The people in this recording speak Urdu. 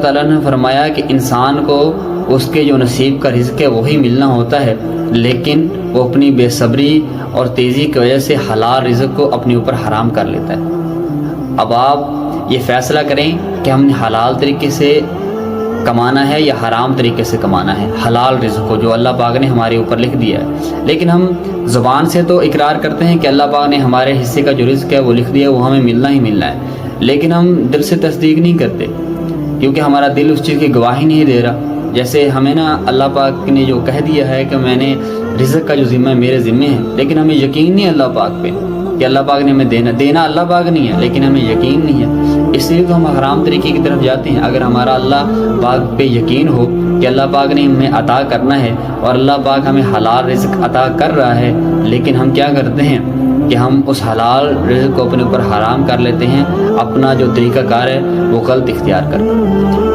تعالیٰ نے فرمایا کہ انسان کو اس کے جو نصیب کا رزق ہے وہی ملنا ہوتا ہے، لیکن وہ اپنی بے صبری اور تیزی کی وجہ سے حلال رزق کو اپنے اوپر حرام کر لیتا ہے۔ اب آپ یہ فیصلہ کریں کہ ہم نے حلال طریقے سے کمانا ہے یا حرام طریقے سے کمانا ہے حلال رزق کو جو اللہ پاک نے ہمارے اوپر لکھ دیا ہے۔ لیکن ہم زبان سے تو اقرار کرتے ہیں کہ اللہ پاک نے ہمارے حصے کا جو رزق ہے وہ لکھ دیا ہے، وہ ہمیں ملنا ہی ملنا ہے، لیکن ہم دل سے تصدیق نہیں کرتے کیونکہ ہمارا دل اس چیز کی گواہی نہیں دے رہا۔ جیسے ہمیں نا اللہ پاک نے جو کہہ دیا ہے کہ میں نے رزق کا جو ذمہ ہے میرے ذمہ ہے، لیکن ہمیں یقین نہیں اللہ پاک پہ کہ اللہ پاک نے ہمیں دینا اللہ پاک نہیں ہے، لیکن ہمیں یقین نہیں ہے، اس لیے تو ہم حرام طریقے کی طرف جاتے ہیں۔ اگر ہمارا اللہ پاک پہ یقین ہو کہ اللہ پاک نے ہمیں عطا کرنا ہے اور اللہ پاک ہمیں حلال رزق عطا کر رہا ہے، لیکن ہم کیا کرتے ہیں کہ ہم اس حلال رزق کو اپنے اوپر حرام کر لیتے ہیں، اپنا جو طریقہ کار ہے وہ غلط اختیار کر